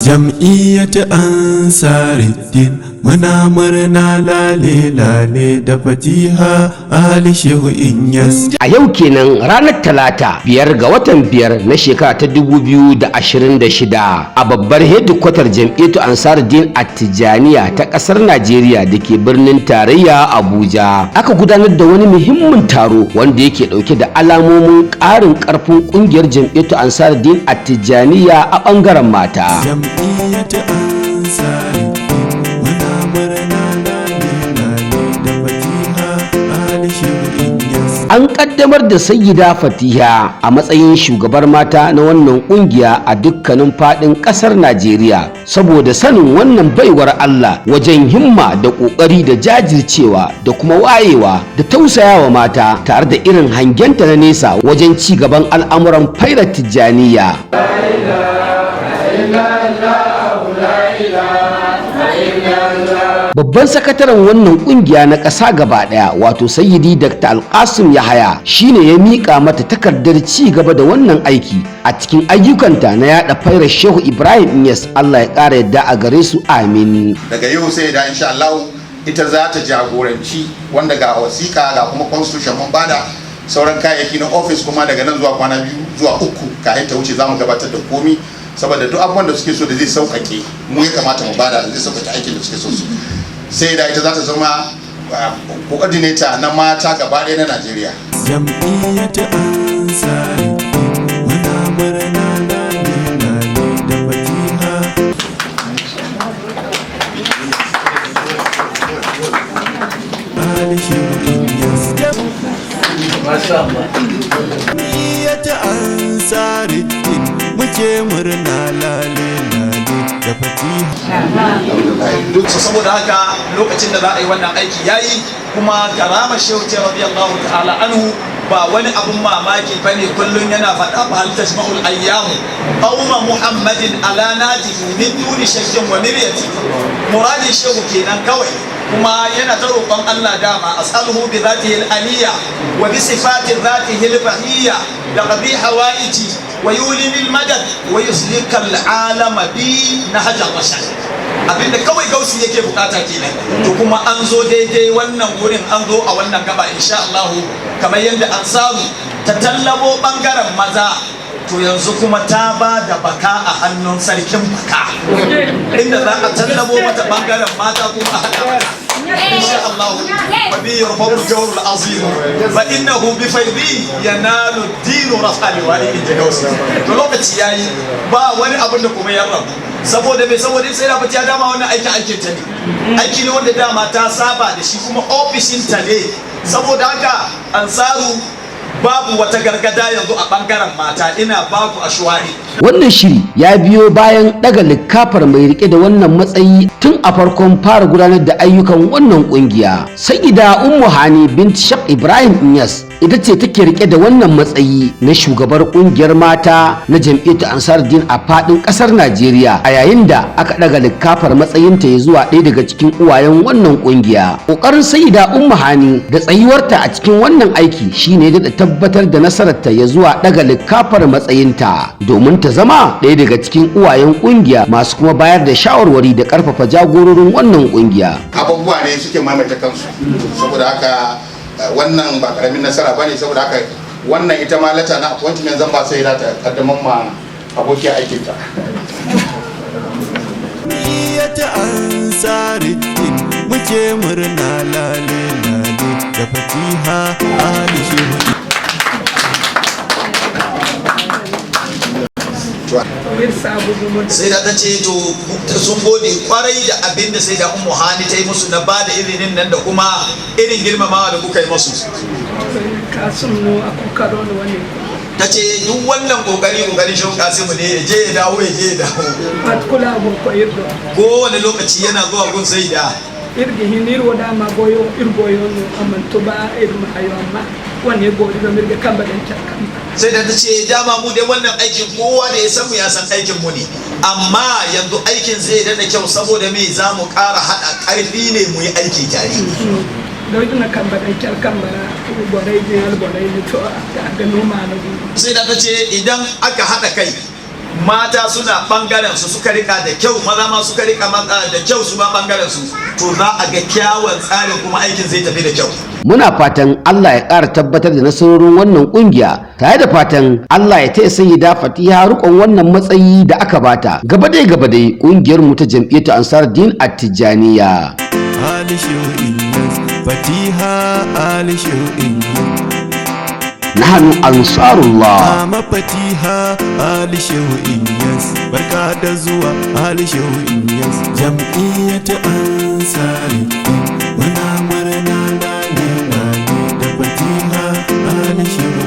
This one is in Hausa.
jam'iyyatu Ansari muna murna lale lale da fatiha Ali Shehu Inyas. A yau kenan ranar Talata 5 ga watan 5 na shekara ta 2026 a babbar hedikwatar jam'iyyatu Ansari a tijjaniya ta kasar Najeriya da ke birnin tarayya Abuja aka gudanar da wani muhimmin taro wanda yake dauke da alamomin ƙarin ƙarfin ƙungiyar jam'iyyatu Ansari a tijjaniya a ɓangaren mata. Jam'iyyatu Ansari muna murna lale lale da fatiha Ali Shehu Inyas. An kaddamar da sayyida Fatiha a matsayin shugabar mata na wannan kungiya a dukkanin fadin kasar Najeriya saboda sanin wannan baiwar Allah wajen himma da kokari da jajircewa da kuma wayewa da tausayawa mata tare da irin hangenta na nesa wajen ci gaban al'amuran faira tijjaniya. Babban sakataren wannan kungiya na ƙasa gaba ɗaya wato sayyidi Dr. Alƙasim Yahaya shine ya miƙa mata takardar ci gaba da wannan aiki a cikin ayyukanta na yaɗa fairar Shehu Ibrahim Inyas. Allah ya ƙara yadda a gare su, amin. Daga yau sai da insha Allah ita za ta jagoranci wanda ga wasiƙa ga kuma constitution mun bada sauran kayayyaki na office kuma daga nan zuwa kwana 2 zuwa 3 kafin ta wuce za mu gabatar da komi saboda duk abubuwan da suke so da zai sauƙaƙe mu ya kamata mu bada da zai sauƙaƙe aikin da suke so su. Sai da ita za ta zama coordinator na mata gaba ɗaya na Najeriya. Jam'iyyatu Ansari muna murna lale lale da fatiha Ali Shehu Inyas. Jam'iyyatu Ansari muke murna lale lale da fatiha. Duk saboda haka lokacin da za a yi wannan aiki yayi kuma karama shehu ce radiyallahu ta'ala anhu ba wani abun mamaki bane kullun yana faɗa fa hal tasma'ul ayyamu qauma muhammadin ala najihi min duni shakkin wa miryati. Muradin shehu kenan kawai kuma yana ta roƙon Allah dama as'aluhu bi dhatihi al-aliyya wa bi sifati dhatihi al-bahiyya da qabi hawaiji wa yulini al-madad wa yuslika al-alama bi nahja rashad. Abinda kawai gausi yake bukata kenan to kuma an zo daidai wannan wurin an zo a wannan gaba insha Allah kamar yadda Ansaru ta tallabo bangaren maza to yanzu kuma ta ba da baka a hannun sarkin baka inda za a tallabo mata bangaren mata kuma a hada insha Allah wa bi yarfa'u al-jawr al-azim fa innahu bi faydi yanalu ad-din raf'al wa al-jawsi. To lokaci yayi ba wani abin da kuma ya rabu saboda sai da fatiya dama wannan aikin ta ne aiki ne wanda dama ta saba da shi kuma ofishin ta ne saboda haka Ansaru babu wata gargada yanzu a bangaren mata ina babu ashwari. Wannan shiri ya biyo bayan daga likafar mai rike da wannan matsayi tun a farkon fara gudanar da ayyukan wannan kungiya. Sayyida Ummu Hani bint Sheikh Ibrahim Inyas ita ce take rike da wannan matsayi na shugabar kungiyar mata na jam'iyyatu Ansari a fadin kasar Najeriya a yayin da aka daga likafar matsayinta ya zuwa ɗaya daga cikin uwayen wannan kungiya. Kokarin Sayyida Ummu Hani da tsayuwarta a cikin wannan aiki shine da tabbatar da nasararta ya zuwa daga likafar matsayinta domin ta zama ɗaya daga cikin uwayen kungiya masu kuma bayar da shawarwari da karfafa jagororin wannan kungiya. Abubuwa ne suke maimaita kansu saboda haka wannan ba karamin nasara bane saboda haka wannan ita ma lata na appointment zan ba sai da ta kaddamar ma abokin aikinta. Jam'iyyatu Ansari muke murna lale lale da fatiha Ali Shehu. Sai da ta ce to sun gode kwarai da abin da sai da Ummu Hani ta yi musu na ba da irinin nan da kuma irin girmamawa da kuka yi musu. Ta ce duk wannan kokarin shi Kasimu ne ya je ya dawo ya je ya dawo. Kowane lokaci yana zuwa gun sai da irgi hinir wada ma goyo irgoyo no amanto ba irma hayo amma wanne gori da mirga kamba dan kan. Sai da ta ce dama mu dai wannan aikin kowa da ya san mu ya san aikin mu ne amma yanzu aikin zai dana kyau saboda me za mu ƙara haɗa ƙarfi ne mu yi aiki tare. Da wajen kamba dan kambara borai ne to ga noma na. Sai da ta ce idan aka haɗa kai mata suna bangaren su suka rika da kyau, maza ma suka rika da kyau su ma bangaren su, to za a ga kyawun tsarin kuma aikin zai tafi da kyau. Muna fatan Allah ya ƙara tabbatar da nasarorin wannan ƙungiya, tare da fatan Allah ya taya sayyida Fatiha rukon wannan matsayi da aka bata. Gaba dai ƙungiyar mu ta jam'iyyatu Ansari a tijjaniya. Fatiha Nahnu ansarullah. Mama Fatiha Shehu Inyas, barka da zuwa Shehu Inyas, jam'iyyatu Ansari muna murna da Fatiha Shehu